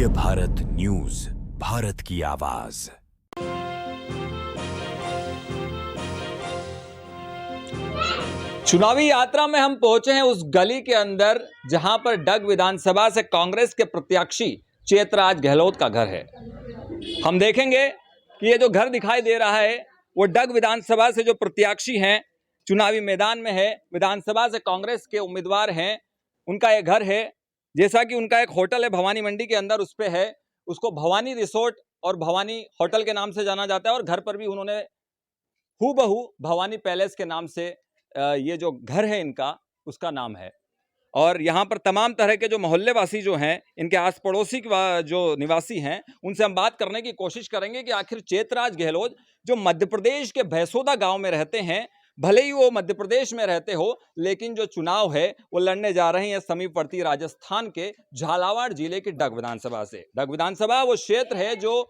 Bharat news, Bharat की आवाज। चुनावी यात्रा में हम पहुंचे हैं उस गली के अंदर जहां पर डग विधानसभा से कांग्रेस के प्रत्याशी चेतराज गहलोत का घर है। हम देखेंगे कि ये जो घर दिखाई दे रहा है वो डग विधानसभा से जो प्रत्याशी हैं, चुनावी मैदान में है, विधानसभा से कांग्रेस के उम्मीदवार हैं, उनका ये घर है। जैसा कि उनका एक होटल है भवानी मंडी के अंदर, उस पे है, उसको भवानी रिसोर्ट और भवानी होटल के नाम से जाना जाता है। और घर पर भी उन्होंने हूबहू भवानी पैलेस के नाम से ये जो घर है इनका, उसका नाम है। और यहाँ पर तमाम तरह के जो मोहल्ले वासी जो हैं, इनके आस पड़ोसी जो निवासी हैं, उनसे हम बात करने की कोशिश करेंगे कि आखिर चेतराज गहलोत जो मध्य प्रदेश के भैंसोदा गांव में रहते हैं, भले ही वो मध्य प्रदेश में रहते हो, लेकिन जो चुनाव है वो लड़ने जा रहे हैं समीपवर्ती राजस्थान के झालावाड़ जिले की डग विधानसभा से। डग विधानसभा वो क्षेत्र है जो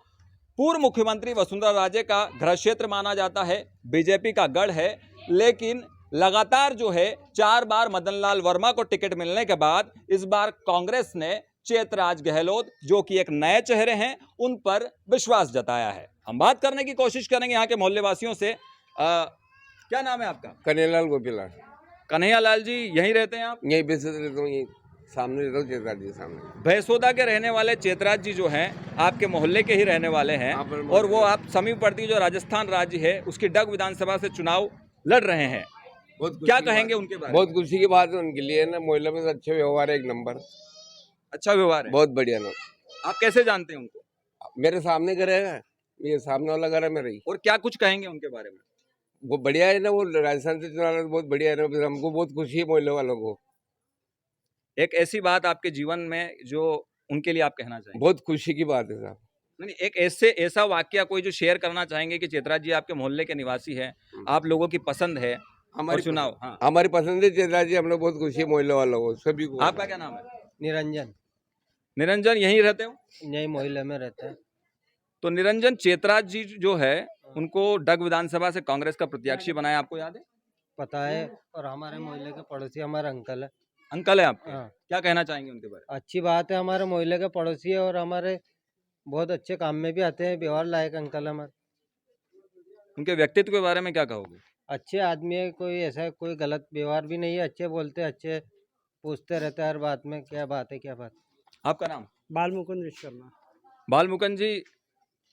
पूर्व मुख्यमंत्री वसुंधरा राजे का गृह क्षेत्र माना जाता है, बीजेपी का गढ़ है। लेकिन लगातार जो है 4 बार मदन लाल वर्मा को टिकट मिलने के बाद इस बार कांग्रेस ने चेतराज गहलोत जो कि एक नए चेहरे हैं, उन पर विश्वास जताया है। हम बात करने की कोशिश करेंगे यहाँ के मोहल्ले वासियों से। क्या नाम है आपका? कन्हैयालाल गोपीलाल। कन्हैयालाल जी, यहीं रहते हैं आप? यहीं बेच रहता हूँ, यहीं सामने रहता हूँ, चेतराज जी सामने। भैंसोदा के रहने वाले चेतराज जी जो हैं, आपके मोहल्ले के ही रहने वाले हैं, और वो आप समीपवर्ती जो राजस्थान राज्य है उसकी डग विधानसभा से चुनाव लड़ रहे हैं। क्या कहेंगे उनके बारे में? बहुत खुशी की बात है उनके लिए ना, मोहल्ले में अच्छे व्यवहार है, एक नंबर अच्छा व्यवहार है, बहुत बढ़िया ना। आप कैसे जानते हैं उनको? मेरे सामने घर है, ये सामने वाला घर है मेरा ही। और क्या कुछ कहेंगे उनके बारे में? वो बढ़िया है ना, वो राजस्थान से चुनाव बहुत बढ़िया है ना, हमको बहुत खुशी है मोहल्ले वालों को। एक ऐसी बात आपके जीवन में जो उनके लिए आप कहना चाहेंगे? बहुत खुशी की बात है साहब। नहीं, एक ऐसा वाकया कोई जो शेयर करना चाहेंगे कि चेतराज जी आपके मोहल्ले के निवासी हैं, आप लोगों की पसंद है और चुनाव। हाँ, हमारी पसंद है चेतराज जी, हम लोग बहुत खुशी है मोहल्ले वालों को, सभी को। आपका क्या नाम है? निरंजन। निरंजन, यहीं रहते हो? यही मोहल्ले में रहता है। तो निरंजन, चेतराज जी जो है उनको डग विधानसभा से कांग्रेस का प्रत्याशी बनाया, आपको याद है? पता है, और हमारे मोहल्ले के पड़ोसी हमारे अंकल है। अंकल है आपके? हाँ। क्या कहना चाहेंगे उनके बारे में? अच्छी बात है, हमारे मोहल्ले के पड़ोसी है और हमारे बहुत अच्छे काम में भी आते हैं, व्यवहार लायक अंकल हमारे। उनके व्यक्तित्व के बारे में क्या कहोगे? अच्छे आदमी है, कोई ऐसा कोई गलत व्यवहार भी नहीं है, अच्छे बोलते, अच्छे पूछते रहते हर बात में, क्या बात है क्या बात। आपका नाम? बालमुकुंद विश्वकर्मा। बालमुकुंद जी,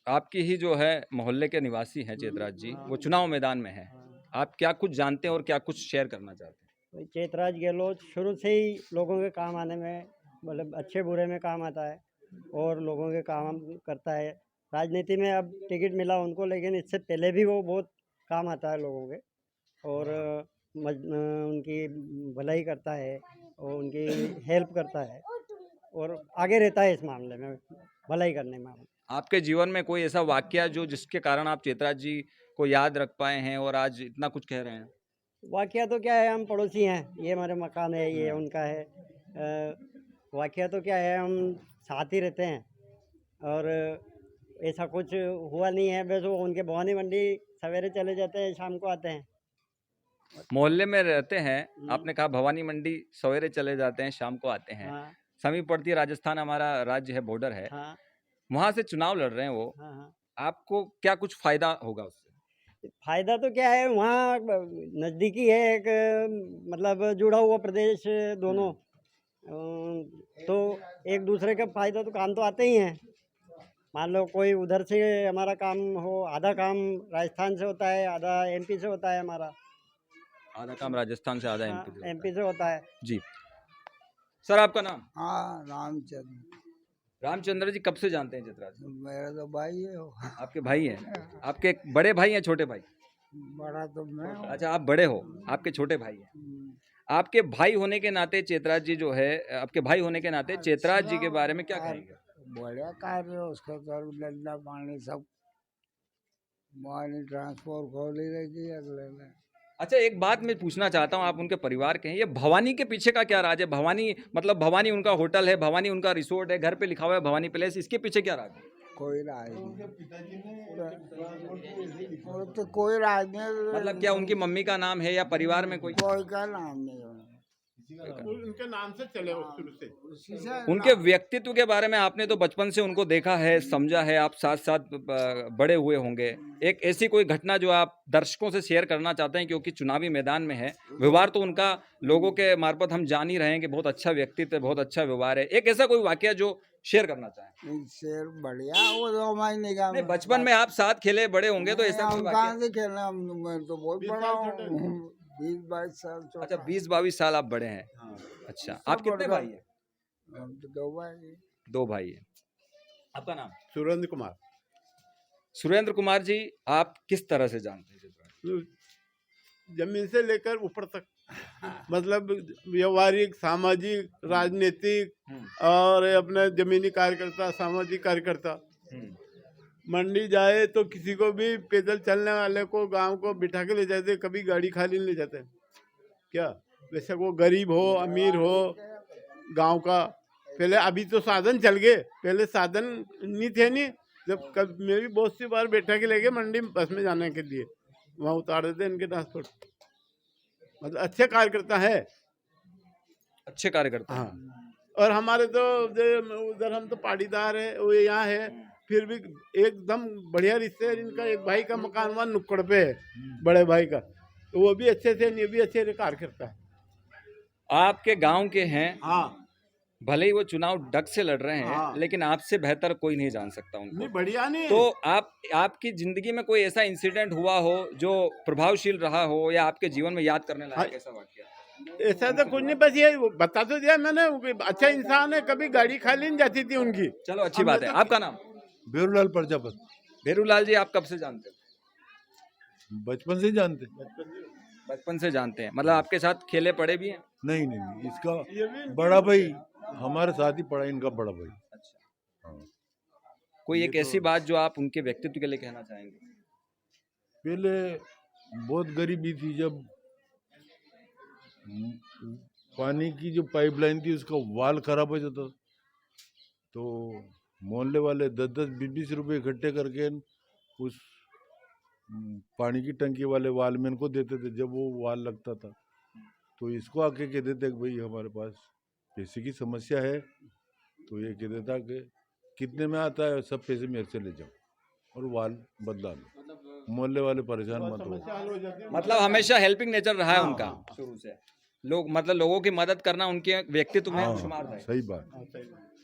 आपकी ही जो है मोहल्ले के निवासी हैं चेतराज जी, वो चुनाव मैदान में है। आप क्या कुछ जानते हैं और क्या कुछ शेयर करना चाहते हैं? चेतराज गहलोत शुरू से ही लोगों के काम आने में, मतलब अच्छे बुरे में काम आता है और लोगों के काम करता है। राजनीति में अब टिकट मिला उनको, लेकिन इससे पहले भी वो बहुत काम आता है लोगों के, और उनकी भलाई करता है और उनकी हेल्प करता है और आगे रहता है इस मामले में, भलाई करने में। आपके जीवन में कोई ऐसा वाकया जो जिसके कारण आप चेतराज जी को याद रख पाए हैं और आज इतना कुछ कह रहे हैं? वाकया तो क्या है, हम पड़ोसी हैं, ये हमारे मकान है, ये उनका है। वाकया तो क्या है, हम साथ ही रहते हैं और ऐसा कुछ हुआ नहीं है। बस वो उनके भवानी मंडी सवेरे चले जाते हैं, शाम को आते हैं। मोहल्ले में रहते हैं, आपने कहा भवानी मंडी सवेरे चले जाते हैं, शाम को आते हैं। हाँ समीपवर्ती राजस्थान हमारा राज्य है, बॉर्डर है, हाँ वहां से चुनाव लड़ रहे हैं वो। हाँ हाँ। आपको क्या कुछ फायदा होगा उससे? फायदा तो क्या है, वहाँ नज़दीकी है एक, मतलब जुड़ा हुआ प्रदेश दोनों, तो एक दूसरे का फायदा तो काम तो आते ही हैं। मान लो कोई उधर से हमारा काम हो, आधा काम राजस्थान से होता है, आधा एमपी से होता है हमारा। आधा काम राजस्थान से, आधा हाँ, एमपी एमपी से होता है। जी। सर, आपका नाम? हाँ, रामचंद्र। रामचंद्र जी, कब से जानते हैं चेतराज? मेरा तो भाई है वो। आपके भाई हैं? आपके बड़े भाई हैं, छोटे भाई? बड़ा तो मैं हूँ। अच्छा, आप बड़े हो, आपके छोटे भाई हैं। आपके भाई होने के नाते चेतराज जी जो है, आपके भाई होने के नाते चेतराज जी के बारे में क्या कहेंगे? बढ़िया कार्य है उसका, तो धंधा पानी सब, पानी ट्रांसपोर्ट खोली रहेगी अगले में। अच्छा, एक बात मैं पूछना चाहता हूँ, आप उनके परिवार के हैं, ये भवानी के पीछे का क्या राज है? भवानी मतलब भवानी उनका होटल है, भवानी उनका रिसोर्ट है, घर पे लिखा हुआ है भवानी पैलेस, इसके पीछे क्या राज है? कोई राज नहीं, वो तो कोई राज नहीं। मतलब क्या उनकी मम्मी का नाम है या परिवार में कोई? कोई का नाम नहीं है। उनके नाम से चले वो शुरू से। उनके व्यक्तित्व के बारे में आपने तो बचपन से उनको देखा है, समझा है, आप साथ साथ बड़े हुए होंगे। एक ऐसी कोई घटना जो आप दर्शकों से शेयर करना चाहते हैं, क्योंकि चुनावी मैदान में है, व्यवहार तो उनका लोगों के मार्फत हम जान ही रहे हैं कि बहुत अच्छा व्यक्तित्व है, बहुत अच्छा व्यवहार है। एक ऐसा कोई वाकया जो शेयर करना चाहें? शेर बढ़िया, वो 2 महीने का नहीं, बचपन में आप साथ खेले बड़े होंगे, तो ऐसा कोई हम वाकया? कहाँ से खेलना, मैं तो बहुत 20 बड़ा साल छोटे हूँ, 20-22 साल छोटा। अच्छा, 20-22 साल आप बड़े हैं। अच्छा, आप कितने भाई हैं? हम तो 2 भाई। 2 भाई हैं। आपका नाम? सुरेंद्र कुमार। सुरेंद्र कुमार जी, आप किस तरह से जानते हैं चित्राज? जमीन से लेकर ऊपर तक, मतलब व्यवहारिक, सामाजिक, राजनीतिक और अपने जमीनी कार्यकर्ता, सामाजिक कार्यकर्ता। मंडी जाए तो किसी को भी पैदल चलने वाले को, गांव को बिठा के ले जाते, कभी गाड़ी खाली नहीं ले जाते। क्या वैसे वो गरीब हो अमीर हो गांव का, पहले, अभी तो साधन चल गए, पहले साधन नहीं थे। नहीं, जब कभी मैं भी बहुत सी बार बैठा के ले गए मंडी बस में जाने के लिए, वहाँ उतार देते इनके ट्रांसपोर्ट। मतलब अच्छे कार्यकर्ता है, अच्छे कार्यकर्ता। हाँ। और हमारे तो उधर हम तो पाटीदार है, वो यहाँ है, फिर भी एकदम बढ़िया रिश्ते है इनका। एक भाई का मकान वहाँ नुक्कड़ पे है, बड़े भाई का, तो वो भी अच्छे से, ये भी अच्छे कार्यकर्ता है। आपके गांव के हैं, हाँ, भले ही वो चुनाव डग से लड़ रहे हैं, हाँ। लेकिन आपसे बेहतर कोई नहीं जान सकता नहीं उनको। बढ़िया नहीं। तो आपकी जिंदगी में कोई ऐसा इंसिडेंट हुआ हो जो प्रभावशील रहा हो, या आपके जीवन में याद करने लायक ऐसा वाकया? ऐसा तो कुछ नहीं, बस ये बता तो दिया मैंने, अच्छा इंसान है, कभी गाड़ी खाली नहीं जाती थी उनकी। चलो, अच्छी बात है। आपका नाम? भेरूलाल प्रजापति। भेरूलाल जी, आप कब से जानते हो? बचपन से जानते। बचपन से जानते हैं, मतलब आपके साथ खेले पड़े भी हैं? नहीं नहीं नहीं, इसका बड़ा भाई हमारे साथ ही पढ़ा, इनका बड़ा भाई। अच्छा, कोई एक ऐसी बात जो आप उनके व्यक्तित्व के लिए कहना चाहेंगे? पहले बहुत गरीबी थी, जब पानी की जो पाइपलाइन थी उसका वाल खराब हो जाता, तो मोहल्ले वाले 10-10, 20-20 रुपए इकट्ठे करके उस पानी की टंकी वाले वालमैन को देते थे जब वो वाल लगता था। तो इसको आके कह देते कि भाई हमारे पास पैसे की समस्या है, तो ये कह देता कि कितने में आता है, सब पैसे मेरे से ले जाओ और वाल बदला लो, मोहल्ले वाले परेशान मत हो। मतलब हमेशा हेल्पिंग नेचर रहा है उनका शुरू से। लोग, मतलब लोगों की मदद करना उनके व्यक्तित्व में शुमार है। सही बात।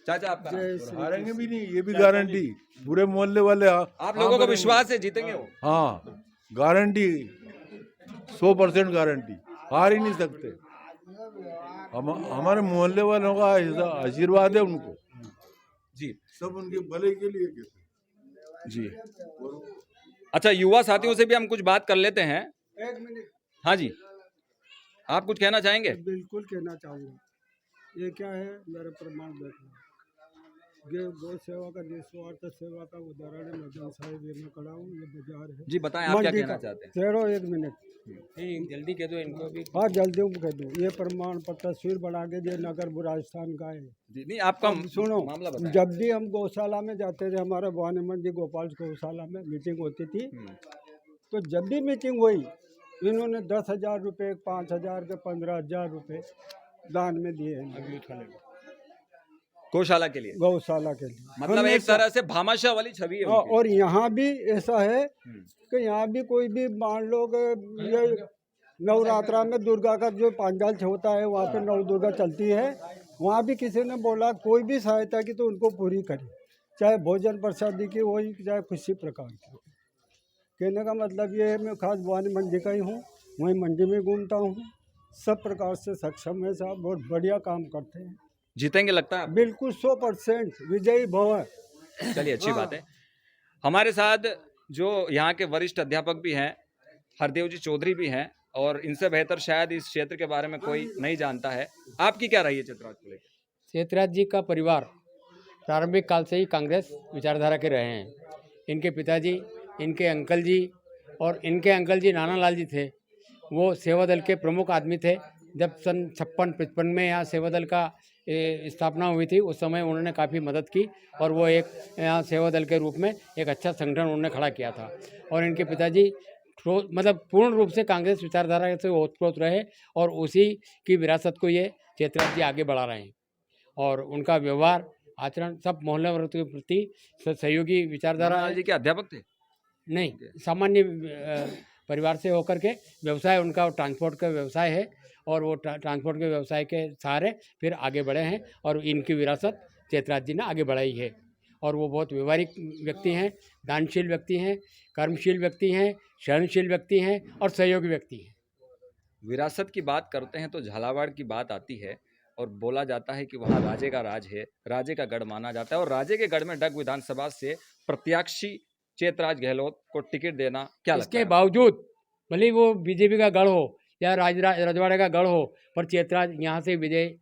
चाचा, आपका नाम? हारेंगे भी नहीं, ये भी गारंटी, पूरे मोहल्ले वाले। आप लोगों को विश्वास है जीतेंगे वो? हाँ, गारंटी, 100% गारंटी, हार ही नहीं सकते। हमारे मोहल्ले वालों का आशीर्वाद है उनको जी, सब उनके भले के लिए कहते जी। अच्छा, युवा साथियों से भी हम कुछ बात कर लेते हैं। 1 मिनट। हाँ जी, आप कुछ कहना चाहेंगे? बिल्कुल कहना चाहूँगा। ये क्या है, मेरा प्रमाण देखना, ये गौ सेवा का निस्वार्थ सेवा का उदाहरण है। मदन साहिब में खड़ा हूँ, ये बाजार है जी, बताएं आप क्या कहना चाहते हैं? ठहरो 1 मिनट। जल्दी कह दो इनको भी। हाँ, जल्दी कह दो। ये प्रमाण पत्र तस्वीर बना के ये नगर राजस्थान का है जी। नहीं, आपका सुनो, मामला बताएं। जब भी हम गौशाला में जाते थे, हमारे भवानीमंडी जी गोपाल गौशाला में मीटिंग होती थी, तो जब भी मीटिंग हुई, इन्होंने 10,000 रुपये, 5,000 के 15,000 रुपये दान में दिए हैं गौशाला के लिए, गौशाला के लिए। मतलब एक तरह से भामाशाह वाली छवि है उनकी। और यहाँ भी ऐसा है कि यहाँ भी कोई भी मान लो कि ये नवरात्रा में दुर्गा का जो पांडाल होता है, वहाँ पे नव दुर्गा चलती है, वहाँ भी किसी ने बोला कोई भी सहायता की तो उनको पूरी करें, चाहे भोजन प्रसादी की हो, चाहे किसी प्रकार की। कहने का मतलब ये है, मैं खास भवानी मंडी का ही हूँ, वहीं मंडी में घूमता हूँ, सब प्रकार से सक्षम है साहब, बहुत बढ़िया काम करते हैं। जीतेंगे लगता है? बिल्कुल 100% विजयी भव है। चलिए, अच्छी बात है। हमारे साथ जो यहाँ के वरिष्ठ अध्यापक भी हैं, हरदेव जी चौधरी भी हैं, और इनसे बेहतर शायद इस क्षेत्र के बारे में कोई नहीं जानता है। आपकी क्या रही है चित्राज को लेकर? चित्राज जी का परिवार प्रारंभिक काल से ही कांग्रेस विचारधारा के रहे हैं। इनके पिताजी, इनके अंकल जी और इनके अंकल जी नानालाल जी थे, वो सेवा दल के प्रमुख आदमी थे। जब सन 56-55 में यहाँ सेवा दल का स्थापना हुई थी, उस समय उन्होंने काफ़ी मदद की और वो एक यहाँ सेवा दल के रूप में एक अच्छा संगठन उन्होंने खड़ा किया था। और इनके पिताजी मतलब पूर्ण रूप से कांग्रेस विचारधारा से ओतप्रोत रहे और उसी की विरासत को ये चेतराज जी आगे बढ़ा रहे हैं। और उनका व्यवहार आचरण सब मोहल्ले वर्ग के प्रति सहयोगी विचारधारा नानालाल है। जी के अध्यापक थे? नहीं, सामान्य परिवार से होकर के व्यवसाय उनका ट्रांसपोर्ट का व्यवसाय है और वो ट्रांसपोर्ट के व्यवसाय के सहारे फिर आगे बढ़े हैं और इनकी विरासत चेतराज जी ने आगे बढ़ाई है। और वो बहुत व्यवहारिक व्यक्ति हैं, दानशील व्यक्ति हैं, कर्मशील व्यक्ति हैं, सहनशील व्यक्ति हैं और सहयोगी व्यक्ति हैं। विरासत की बात करते हैं तो झालावाड़ की बात आती है और बोला जाता है कि वहाँ राजे का राज है, राजे का गढ़ माना जाता है और राजे के गढ़ में डग विधानसभा से प्रत्याशी चेतराज गहलोत को टिकट देना क्या लगता इसके है? बावजूद भले ही वो बीजेपी का गढ़ हो या रजवाड़े का गढ़ हो, पर चेतराज यहाँ से विजय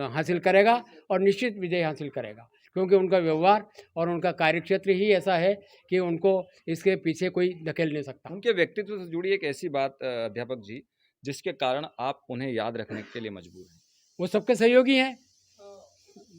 हासिल करेगा और निश्चित विजय हासिल करेगा, क्योंकि उनका व्यवहार और उनका कार्यक्षेत्र ही ऐसा है कि उनको इसके पीछे कोई धकेल नहीं सकता। उनके व्यक्तित्व से जुड़ी एक ऐसी बात अध्यापक जी जिसके कारण आप उन्हें याद रखने के लिए मजबूर हैं। वो सबके सहयोगी हैं,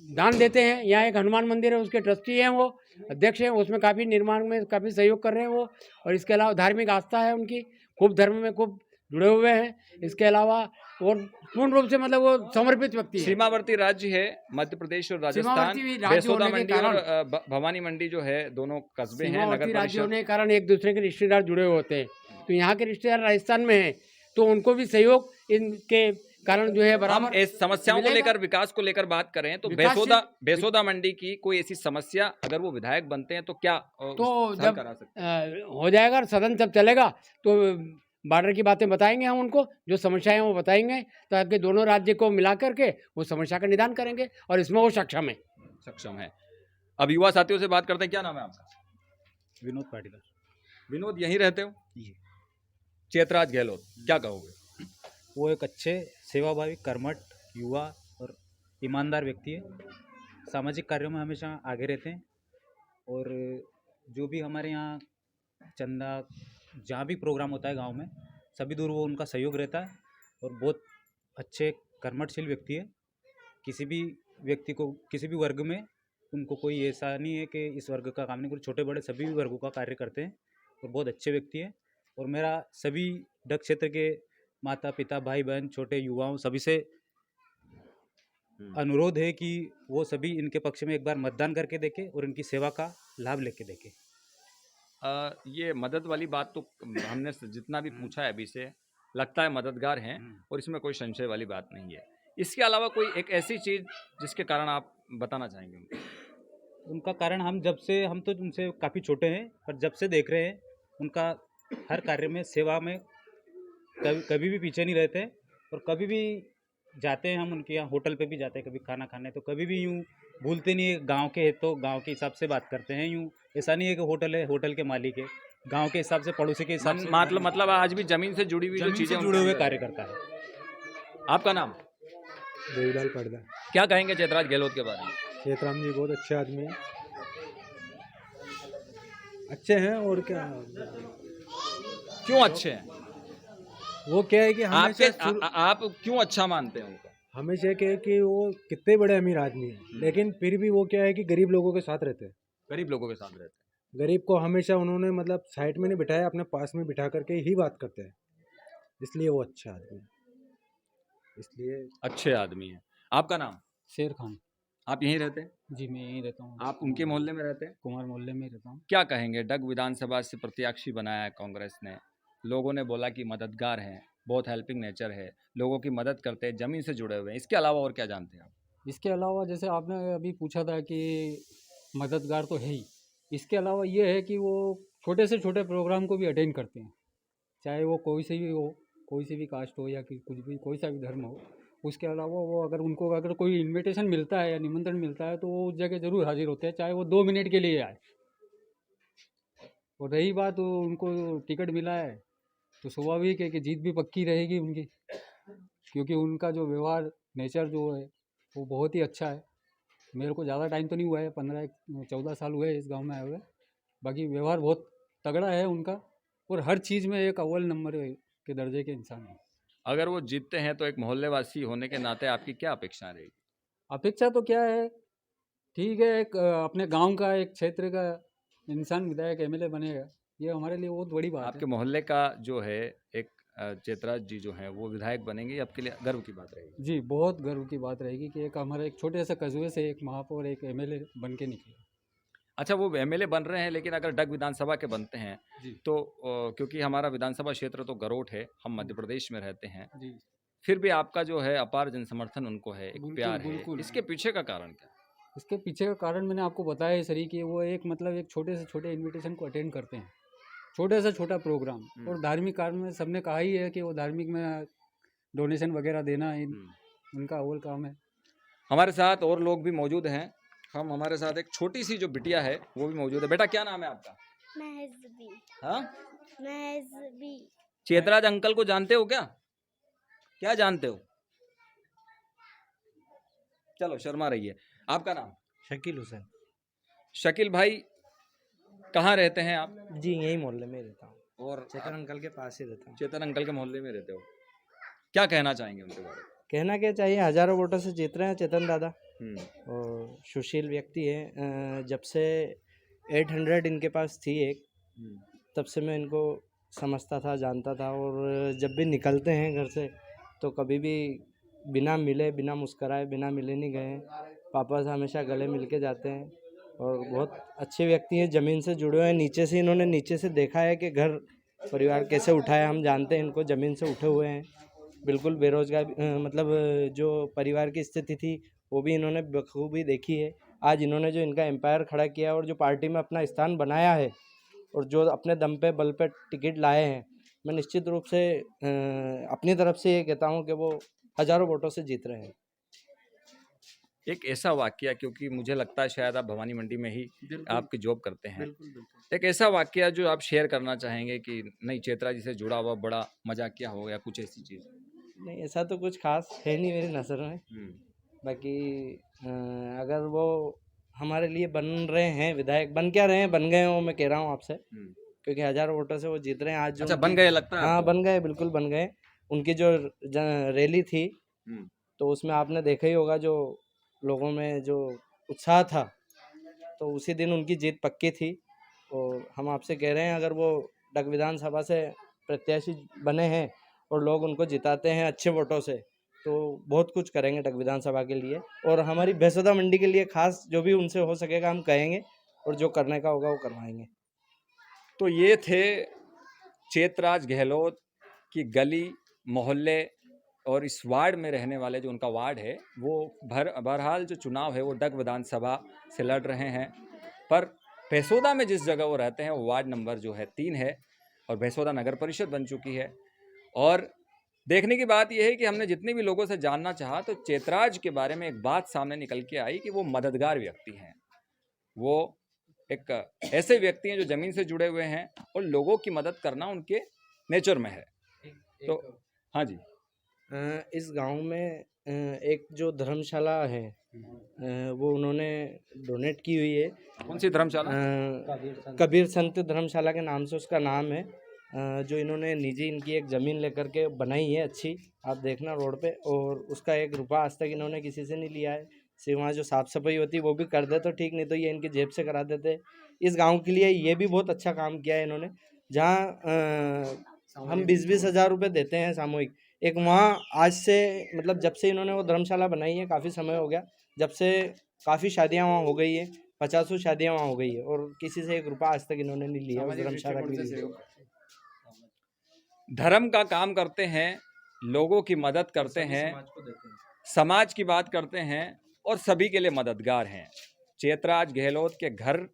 दान देते हैं। यहाँ एक हनुमान मंदिर है, उसके ट्रस्टी हैं, वो अध्यक्ष हैं, उसमें काफ़ी निर्माण में काफ़ी सहयोग कर रहे हैं वो। और इसके अलावा धार्मिक आस्था है उनकी, खूब धर्म में खूब जुड़े हुए हैं। इसके अलावा और पूर्ण रूप से मतलब वो समर्पित व्यक्ति है। सीमावर्ती राज्य है मध्य प्रदेश और राजस्थान, सीमावर्ती राज्य बेसोदा होने के मंडी और कारण भवानी मंडी जो है दोनों कस्बे हैं, सीमावर्ती नगर राज्य परिषद। होने के कारण एक दूसरे के रिश्तेदार जुड़े हुए होते हैं। तो यहाँ के रिश्तेदार राजस्थान में हैं, तो उनको भी सहयोग इनके कारण जो है हम बराबर इस समस्याओं को मिलेगा। लेकर, विकास को लेकर बात करें तो बेसोदा मंडी की कोई ऐसी समस्या अगर वो विधायक बनते हैं तो क्या तो हल जब करा सकते हैं? हो जाएगा, सदन जब चलेगा तो बॉर्डर की बातें बताएंगे हम उनको, जो समस्याएं वो बताएंगे, ताकि दोनों राज्य को मिला करके वो समस्या का निदान करेंगे और इसमें वो सक्षम है। अब युवा साथियों से बात करते हैं। क्या नाम है आपका? विनोद पाटीदार। विनोद, यहीं रहते हो? जी। चेतराज गहलोत क्या कहोगे? वो एक अच्छे सेवाभावी, कर्मठ, युवा और ईमानदार व्यक्ति है। सामाजिक कार्यों में हमेशा आगे रहते हैं और जो भी हमारे यहाँ चंदा, जहाँ भी प्रोग्राम होता है गांव में, सभी दूर वो उनका सहयोग रहता है और बहुत अच्छे कर्मठशील व्यक्ति है। किसी भी व्यक्ति को, किसी भी वर्ग में उनको कोई ऐसा नहीं है कि इस वर्ग का काम नहीं, छोटे बड़े सभी वर्गों का कार्य करते हैं और बहुत अच्छे व्यक्ति हैं। और मेरा सभी डग क्षेत्र के माता पिता, भाई बहन, छोटे युवाओं सभी से अनुरोध है कि वो सभी इनके पक्ष में एक बार मतदान करके देखें और इनकी सेवा का लाभ लेके देखें। ये मदद वाली बात तो हमने जितना भी पूछा है अभी से लगता है मददगार हैं और इसमें कोई संशय वाली बात नहीं है। इसके अलावा कोई एक ऐसी चीज़ जिसके कारण आप बताना चाहेंगे उनको? उनका कारण हम तो उनसे काफ़ी छोटे हैं, पर जब से देख रहे हैं उनका हर कार्य में, सेवा में कभी भी पीछे नहीं रहते। और कभी भी जाते हैं हम उनके यहाँ, होटल पे भी जाते हैं कभी खाना खाने, तो कभी भी यूँ भूलते नहीं है। गांव के है तो गांव के हिसाब से बात करते हैं। यूँ ऐसा नहीं है कि होटल है, होटल के मालिक है, गांव के हिसाब से, पड़ोसी के हिसाब से, मतलब आज भी जमीन से जुड़ी हुई जो चीज़ें जुड़े हुए कार्य करता है। आपका नाम? देवीलाल पड़दा। क्या कहेंगे चेतराज गहलोत के बारे में? चेतराम जी बहुत अच्छे आदमी हैं, अच्छे हैं। और क्या, क्यों अच्छे हैं? वो क्या है कि आप क्यों अच्छा मानते हैं उनको? हमेशा क्या है कि वो कितने बड़े अमीर आदमी हैं, लेकिन फिर भी वो क्या है कि गरीब लोगों के साथ रहते हैं। गरीब लोगों के साथ रहते हैं। गरीब को हमेशा उन्होंने मतलब साइड में नहीं बिठाया, अपने पास में बिठा करके ही बात करते हैं, इसलिए वो अच्छा आदमी है, इसलिए अच्छे आदमी हैं। आपका नाम? शेर खान। आप यहीं रहते हैं? जी, मैं यहीं रहता हूँ। आप उनके मोहल्ले में रहते हैं? कुमार मोहल्ले में रहता हूँ। क्या कहेंगे, डग विधानसभा से प्रत्याशी बनाया है कांग्रेस ने, लोगों ने बोला कि मददगार हैं, बहुत हेल्पिंग नेचर है, लोगों की मदद करते हैं, ज़मीन से जुड़े हुए हैं, इसके अलावा और क्या जानते हैं आप? इसके अलावा जैसे आपने अभी पूछा था कि मददगार तो है ही, इसके अलावा ये है कि वो छोटे से छोटे प्रोग्राम को भी अटेंड करते हैं, चाहे वो कोई से भी हो, कोई से भी कास्ट हो या कि कुछ भी, कोई सा भी धर्म हो। उसके अलावा वो अगर कोई इन्विटेशन मिलता है या निमंत्रण मिलता है तो वो उस जगह ज़रूर हाजिर होते हैं, चाहे वो 2 मिनट के लिए आए। और रही बात उनको टिकट मिला है तो स्वाभाविक है कि जीत भी पक्की रहेगी उनकी, क्योंकि उनका जो व्यवहार, नेचर जो है वो बहुत ही अच्छा है। मेरे को ज़्यादा टाइम तो नहीं हुआ है, 15-14 साल हुए इस गांव में आए हुए, बाकी व्यवहार बहुत तगड़ा है उनका और हर चीज़ में एक अव्वल नंबर के दर्जे के इंसान है। अगर वो जीतते हैं तो एक मोहल्लेवासी होने के नाते आपकी क्या अपेक्षा रहेगी? अपेक्षा तो क्या है, ठीक है, एक अपने गांव का, एक क्षेत्र का इंसान विधायक MLA बनेगा ये हमारे लिए बहुत बड़ी बात आपके है। मोहल्ले का जो है एक चेतराज जी जो हैं वो विधायक बनेंगे, ये आपके लिए गर्व की बात रहेगी। जी, बहुत गर्व की बात रहेगी कि एक हमारा एक छोटे से कस्बे से एक महापौर, एक एमएलए बन के निकले। अच्छा, वो एमएलए बन रहे हैं, लेकिन अगर डग विधानसभा के बनते हैं जी। तो क्योंकि हमारा विधानसभा क्षेत्र तो गरोठ है, हम मध्य प्रदेश में रहते हैं, जी, फिर भी आपका जो है अपार जन समर्थन उनको है, एक बिल्कुल, प्यार है, बिल्कुल। इसके पीछे का कारण क्या है? इसके पीछे का कारण मैंने आपको बताया ही सही कि वो एक मतलब एक छोटे से छोटे इनविटेशन को अटेंड करते हैं, छोटे से छोटा प्रोग्राम, और धार्मिक कार्य में सबने कहा ही है कि वो धार्मिक में डोनेशन वगैरह देना उनका अव्वल काम है। हमारे साथ और लोग भी मौजूद हैं, हमारे साथ एक छोटी सी जो बिटिया है वो भी मौजूद है। बेटा, क्या नाम है आपका? महजबी। हाँ, महजबी। चेतराज अंकल को जानते हो क्या? क्या जानते हो? चलो, शर्मा रही है। आपका नाम? शकील हुसैन। शकील भाई, कहाँ रहते हैं आप? जी, यही मोहल्ले में रहता हूँ और चेतन अंकल के पास ही रहता हूँ। चेतन अंकल के मोहल्ले में रहते हो, क्या कहना चाहेंगे उनके बारे में? कहना क्या चाहिए, हजारों वोटों से जीत रहे हैं चेतन दादा, और सुशील व्यक्ति है। जब से 800 इनके पास थी एक, तब से मैं इनको समझता था, जानता था, और जब भी निकलते हैं घर से तो कभी भी बिना मिले, बिना मुस्कराए, बिना मिले नहीं गए। पापा से हमेशा गले मिल के जाते हैं, और बहुत अच्छे व्यक्ति हैं, ज़मीन से जुड़े हुए हैं। नीचे से इन्होंने नीचे से देखा है कि घर परिवार कैसे उठाया, हम जानते हैं इनको, ज़मीन से उठे हुए हैं, बिल्कुल बेरोजगार, मतलब जो परिवार की स्थिति थी वो भी इन्होंने बखूबी देखी है। आज इन्होंने जो इनका एम्पायर खड़ा किया और जो पार्टी में अपना स्थान बनाया है, और जो अपने दम पे बल पे टिकट लाए हैं, मैं निश्चित रूप से अपनी तरफ से ये कहता हूँ कि वो हज़ारों वोटों से जीत रहे हैं। एक ऐसा वाकया, क्योंकि मुझे लगता है शायद आप भवानी मंडी में ही आपकी जॉब करते हैं, एक ऐसा वाकया जो आप शेयर करना चाहेंगे कि नहीं, चेतराज जी से जुड़ा हुआ बड़ा मजाकिया हो गया, कुछ ऐसी चीज़? नहीं, ऐसा तो कुछ खास है नहीं मेरी नज़र में। बाकी अगर वो हमारे लिए बन रहे हैं विधायक, बन क्या रहे हैं, बन गए हो, मैं कह रहा हूँ आपसे, क्योंकि हज़ारों वोटों से वो जीत रहे हैं आज। जो अच्छा, बन गए लगता है? हाँ, बन गए, बिल्कुल बन गए। उनकी जो रैली थी तो उसमें आपने देखा ही होगा, जो लोगों में जो उत्साह था, तो उसी दिन उनकी जीत पक्की थी। और हम आपसे कह रहे हैं, अगर वो डग विधानसभा से प्रत्याशी बने हैं और लोग उनको जिताते हैं अच्छे वोटों से, तो बहुत कुछ करेंगे डग विधानसभा के लिए, और हमारी भैंसोदा मंडी के लिए खास जो भी उनसे हो सकेगा हम कहेंगे, और जो करने का होगा वो करवाएंगे। तो ये थे चेतराज गहलोत की गली, मोहल्ले और इस वार्ड में रहने वाले, जो उनका वार्ड है वो बहरहाल जो चुनाव है वो डग विधानसभा से लड़ रहे हैं। पर भैंसोदा में जिस जगह वो रहते हैं वो वार्ड नंबर जो है 3 है, और भैंसोदा नगर परिषद बन चुकी है। और देखने की बात यह है कि हमने जितने भी लोगों से जानना चाहा, तो चेतराज के बारे में एक बात सामने निकल के आई कि वो मददगार व्यक्ति हैं। वो एक ऐसे व्यक्ति हैं जो ज़मीन से जुड़े हुए हैं, और लोगों की मदद करना उनके नेचर में है। तो हाँ जी, इस गांव में एक जो धर्मशाला है वो उन्होंने डोनेट की हुई है। कौन सी धर्मशाला? कबीर संत धर्मशाला के नाम से उसका नाम है, जो इन्होंने निजी इनकी एक ज़मीन लेकर के बनाई है अच्छी, आप देखना रोड पे, और उसका 1 रुपया आज तक इन्होंने किसी से नहीं लिया है। सिर्फ वहाँ जो साफ़ सफाई होती है वो भी कर दे तो ठीक, नहीं तो ये इनकी जेब से करा देते। इस गांव के लिए ये भी बहुत अच्छा काम किया है इन्होंने, जहाँ हम 20-20 हज़ार रुपये देते हैं सामूहिक। एक वहाँ आज से, मतलब जब से इन्होंने वो धर्मशाला बनाई है काफ़ी समय हो गया, जब से काफ़ी शादियाँ वहाँ हो गई है, 50 शादियाँ वहाँ हो गई है, और किसी से 1 रुपया आज तक इन्होंने नहीं लिया उस धर्मशाला के लिए। धर्म का काम करते हैं, लोगों की मदद करते हैं, समाज की बात करते हैं, और सभी के लिए मददगार हैं। चेतराज गहलोत के घर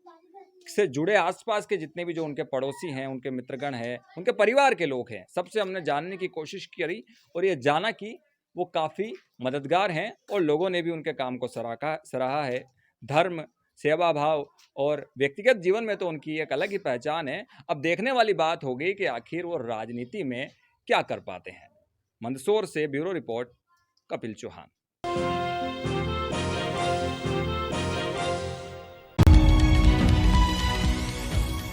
से जुड़े आसपास के जितने भी जो उनके पड़ोसी हैं, उनके मित्रगण हैं, उनके परिवार के लोग हैं, सबसे हमने जानने की कोशिश करी, और ये जाना कि वो काफ़ी मददगार हैं, और लोगों ने भी उनके काम को सराहा है। धर्म, सेवा भाव और व्यक्तिगत जीवन में तो उनकी एक अलग ही पहचान है। अब देखने वाली बात होगी कि आखिर वो राजनीति में क्या कर पाते हैं। मंदसौर से ब्यूरो रिपोर्ट, कपिल चौहान।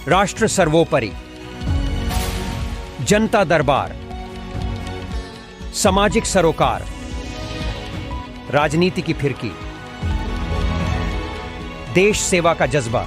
राष्ट्र सर्वोपरि, जनता दरबार, सामाजिक सरोकार, राजनीति की फिरकी, देश सेवा का जज्बा,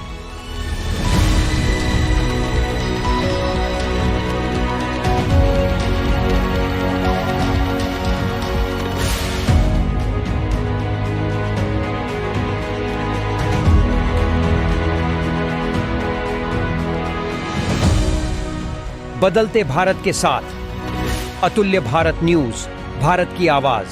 बदलते भारत के साथ। अतुल्य भारत न्यूज, भारत की आवाज।